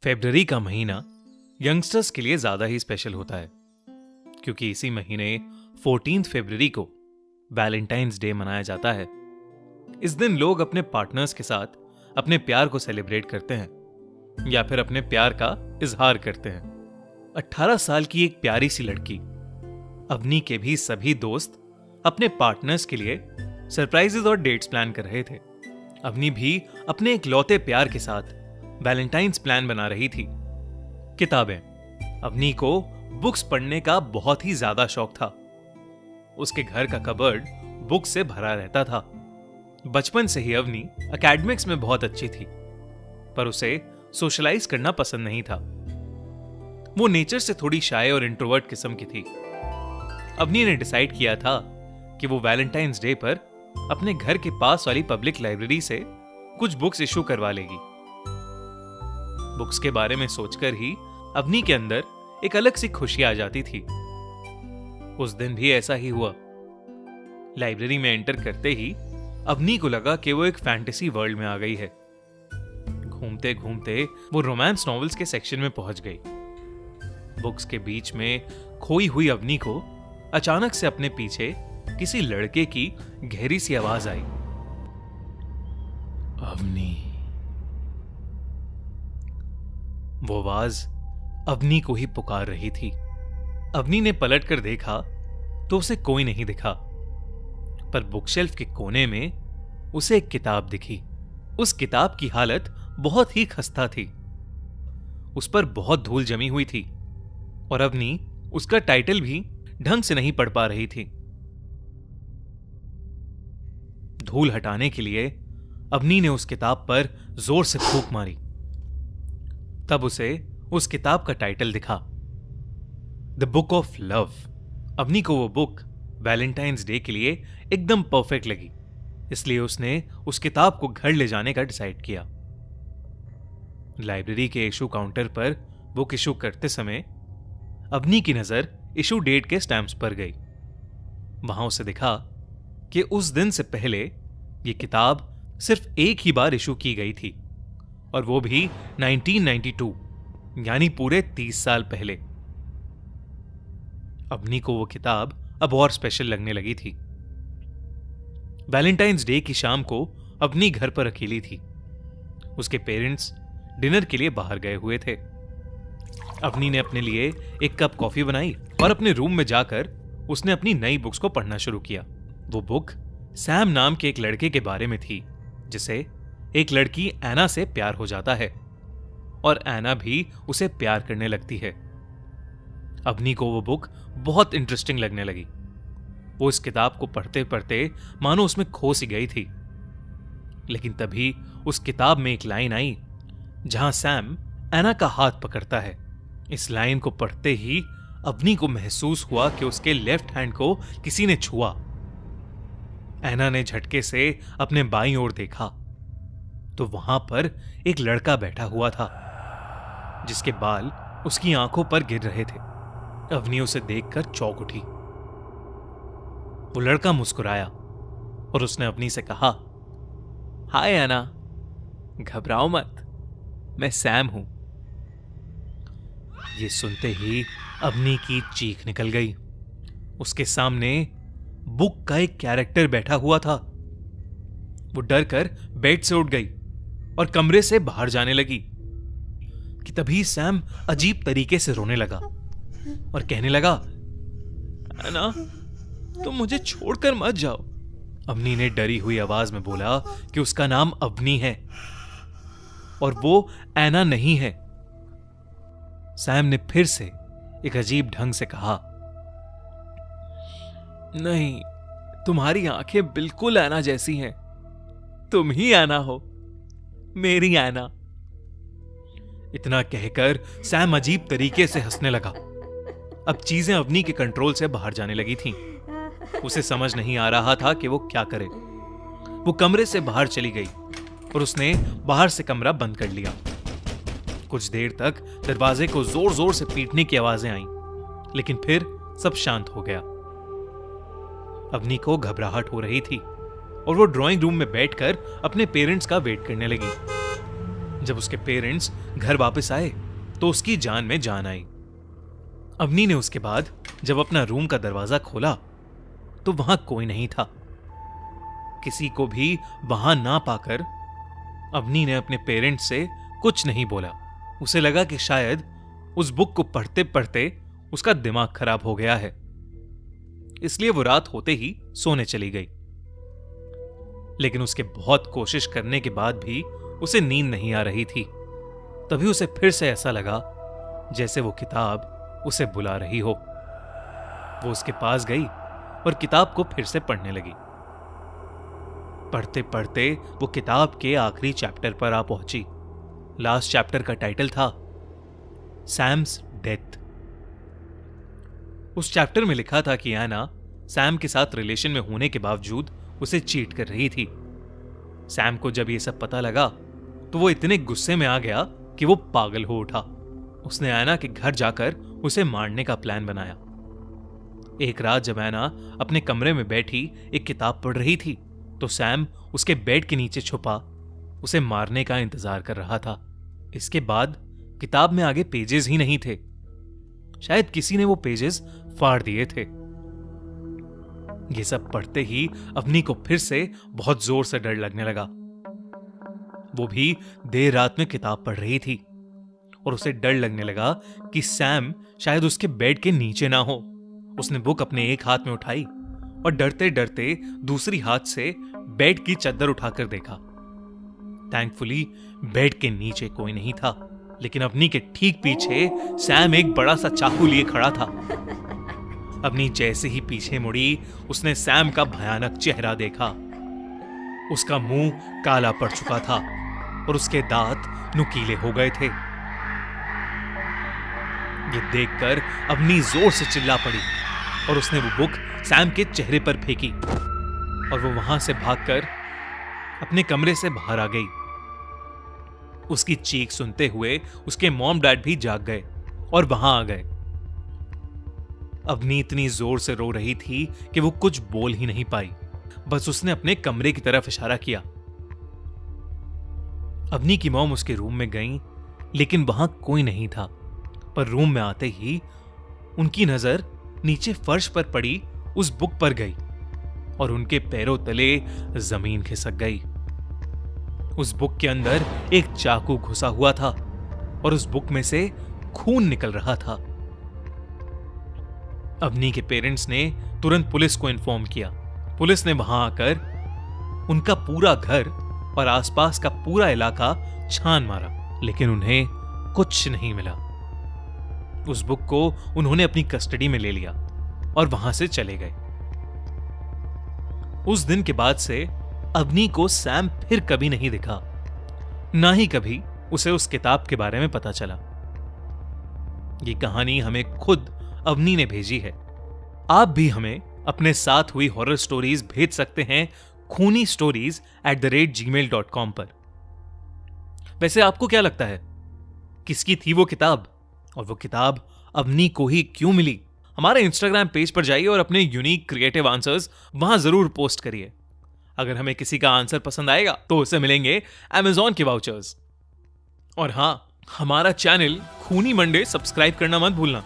फरवरी का महीना यंगस्टर्स के लिए ज्यादा ही स्पेशल होता है क्योंकि इसी महीने 14 फरवरी को वैलेंटाइंस डे मनाया जाता है। इस दिन लोग अपने पार्टनर्स के साथ अपने प्यार को सेलिब्रेट करते हैं या फिर अपने प्यार का इजहार करते हैं। 18 साल की एक प्यारी सी लड़की अवनी के भी सभी दोस्त अपने पार्टनर्स के लिए सरप्राइजेस और डेट्स प्लान कर रहे थे। अवनी भी अपने इकलौते प्यार के साथ वैलेंटाइंस प्लान बना रही थी। किताबें। अवनी को बुक्स पढ़ने का बहुत ही ज्यादा शौक था। उसके घर का कबर्ड बुक से भरा रहता था। बचपन से ही अवनी एकेडमिक्स में बहुत अच्छी थी, पर उसे सोशलाइज करना पसंद नहीं था। वो नेचर से थोड़ी शाय और इंट्रोवर्ट किस्म की थी। अवनी ने डिसाइड किया था कि वो वैलेंटाइंस डे पर अपने घर के पास वाली पब्लिक लाइब्रेरी से कुछ बुक्स इशू करवा लेगी। बुक्स के बारे में सोचकर ही अवनी के अंदर एक अलग सी खुशी आ जाती थी। उस दिन भी ऐसा ही हुआ। लाइब्रेरी में एंटर करते ही अवनी को लगा कि वो एक फैंटेसी वर्ल्ड में आ गई है। घूमते घूमते वो रोमांस नॉवेल्स के सेक्शन में पहुंच गई। बुक्स के बीच में खोई हुई अवनी को अचानक से अपने पीछे किसी लड़के की गहरी सी आवाज आई, अवनी। वो आवाज अवनी को ही पुकार रही थी। अवनी ने पलटकर देखा तो उसे कोई नहीं दिखा, पर बुकशेल्फ के कोने में उसे एक किताब दिखी। उस किताब की हालत बहुत ही खस्ता थी। उस पर बहुत धूल जमी हुई थी और अवनी उसका टाइटल भी ढंग से नहीं पढ़ पा रही थी। धूल हटाने के लिए अवनी ने उस किताब पर जोर से फूंक मारी। तब उसे उस किताब का टाइटल दिखा, the book of love. Avni को वो बुक वैलेंटाइंस डे के लिए एकदम परफेक्ट लगी, इसलिए उसने उस किताब को घर ले जाने का डिसाइड किया। लाइब्रेरी के इशू काउंटर पर बुक इशू करते समय अवनी की नजर इशू डेट के स्टैम्प्स पर गई। वहां उसे दिखा कि उस दिन से पहले ये किताब सिर्फ एक ही बार इशू की गई थी, और वो भी 1992, यानी पूरे 30 साल पहले। अवनी को वो किताब अब और स्पेशल लगने लगी थी। वैलेंटाइंस डे की शाम को अवनी घर पर अकेली थी। उसके पेरेंट्स डिनर के लिए बाहर गए हुए थे। अवनी ने अपने लिए एक कप कॉफी बनाई और अपने रूम में जाकर उसने अपनी नई बुक्स को पढ़ना शुरू किया। वो बुक सैम नाम के एक लड़के के बारे में थी, जिसे एक लड़की एना से प्यार हो जाता है और एना भी उसे प्यार करने लगती है। अवनी को वो बुक बहुत इंटरेस्टिंग लगने लगी। वो इस किताब को पढ़ते पढ़ते मानो उसमें खो सी गई थी। लेकिन तभी उस किताब में एक लाइन आई जहां सैम एना का हाथ पकड़ता है। इस लाइन को पढ़ते ही अवनी को महसूस हुआ कि उसके लेफ्ट हैंड को किसी ने छुआ। एना ने झटके से अपने बाईं ओर देखा तो वहां पर एक लड़का बैठा हुआ था, जिसके बाल उसकी आंखों पर गिर रहे थे। अवनी उसे देखकर चौंक उठी। वो लड़का मुस्कुराया और उसने अवनी से कहा, हाय एना, घबराओ मत, मैं सैम हूं। ये सुनते ही अवनी की चीख निकल गई। उसके सामने बुक का एक कैरेक्टर बैठा हुआ था। वो डर कर बेड से उठ गई और कमरे से बाहर जाने लगी कि तभी सैम अजीब तरीके से रोने लगा और कहने लगा, एना, तुम मुझे छोड़कर मत जाओ। अवनी ने डरी हुई आवाज में बोला कि उसका नाम अवनी है और वो एना नहीं है। सैम ने फिर से एक अजीब ढंग से कहा, नहीं, तुम्हारी आंखें बिल्कुल एना जैसी हैं। तुम ही एना हो, मेरी एना। इतना कहकर सैम अजीब तरीके से हंसने लगा। अब चीजें अवनी के कंट्रोल से बाहर जाने लगी थीं। उसे समझ नहीं आ रहा था कि वो क्या करे। वो कमरे से बाहर चली गई और उसने बाहर से कमरा बंद कर लिया। कुछ देर तक दरवाजे को जोर जोर से पीटने की आवाजें आईं, लेकिन फिर सब शांत हो गया। अवनी को घबराहट हो रही थी और वो ड्राइंग रूम में बैठकर अपने पेरेंट्स का वेट करने लगी। जब उसके पेरेंट्स घर वापस आए तो उसकी जान में जान आई। अवनी ने उसके बाद जब अपना रूम का दरवाजा खोला तो वहां कोई नहीं था। किसी को भी वहां ना पाकर अवनी ने अपने पेरेंट्स से कुछ नहीं बोला। उसे लगा कि शायद उस बुक को पढ़ते पढ़ते उसका दिमाग खराब हो गया है, इसलिए वो रात होते ही सोने चली गई। लेकिन उसके बहुत कोशिश करने के बाद भी उसे नींद नहीं आ रही थी। तभी उसे फिर से ऐसा लगा जैसे वो किताब उसे बुला रही हो। वो उसके पास गई और किताब को फिर से पढ़ने लगी। पढ़ते पढ़ते वो किताब के आखिरी चैप्टर पर आ पहुंची। लास्ट चैप्टर का टाइटल था सैम्स डेथ। उस चैप्टर में लिखा था कि एना सैम के साथ रिलेशन में होने के बावजूद उसे चीट कर रही थी। सैम को जब ये सब पता लगा तो वो इतने गुस्से में आ गया कि वो पागल हो उठा। उसने एना के घर जाकर उसे मारने का प्लान बनाया। एक रात जब एना अपने कमरे में बैठी एक किताब पढ़ रही थी तो सैम उसके बेड के नीचे छुपा उसे मारने का इंतजार कर रहा था। इसके बाद किताब में आगे पेजेस ही नहीं थे। शायद किसी ने वो पेजेस फाड़ दिए थे। ये सब पढ़ते ही अवनी को फिर से बहुत जोर से डर लगने लगा। वो भी देर रात में किताब पढ़ रही थी और उसे डर लगने लगा कि सैम शायद उसके बेड के नीचे ना हो। उसने बुक अपने एक हाथ में उठाई और डरते डरते दूसरी हाथ से बेड की चादर उठाकर देखा। थैंकफुली बेड के नीचे कोई नहीं था, लेकिन अवनी के ठीक पीछे सैम एक बड़ा सा चाकू लिए खड़ा था। अवनी जैसे ही पीछे मुड़ी उसने सैम का भयानक चेहरा देखा। उसका मुंह काला पड़ चुका था और उसके दांत नुकीले हो गए थे। ये देखकर अवनी जोर से चिल्ला पड़ी और उसने वो बुक सैम के चेहरे पर फेंकी और वो वहां से भागकर अपने कमरे से बाहर आ गई। उसकी चीख सुनते हुए उसके मॉम डैड भी जाग गए और वहां आ गए। अवनी इतनी जोर से रो रही थी कि वो कुछ बोल ही नहीं पाई। बस उसने अपने कमरे की तरफ इशारा किया। अवनी की मॉम उसके रूम में गई, लेकिन वहां कोई नहीं था। पर रूम में आते ही उनकी नजर नीचे फर्श पर पड़ी उस बुक पर गई और उनके पैरों तले जमीन खिसक गई। उस बुक के अंदर एक चाकू घुसा हुआ था और उस बुक में से खून निकल रहा था। अवनी के पेरेंट्स ने तुरंत पुलिस को इन्फॉर्म किया। पुलिस ने वहां आकर उनका पूरा घर और आसपास का पूरा इलाका छान मारा, लेकिन उन्हें कुछ नहीं मिला। उस बुक को उन्होंने अपनी कस्टडी में ले लिया और वहां से चले गए। उस दिन के बाद से अवनी को सैम फिर कभी नहीं दिखा, ना ही कभी उसे उस किताब के बारे में पता चला। ये कहानी हमें खुद अवनी ने भेजी है। आप भी हमें अपने साथ हुई हॉरर स्टोरीज भेज सकते हैं khoonistories@gmail.com पर। वैसे आपको क्या लगता है, किसकी थी वो किताब और वो किताब अवनी को ही क्यों मिली? हमारे इंस्टाग्राम पेज पर जाइए और अपने यूनिक क्रिएटिव आंसर्स वहां जरूर पोस्ट करिए। अगर हमें किसी का आंसर पसंद आएगा तो उसे मिलेंगे Amazon के वाउचर्स। और हां, हमारा चैनल खूनी मंडे सब्सक्राइब करना मत भूलना।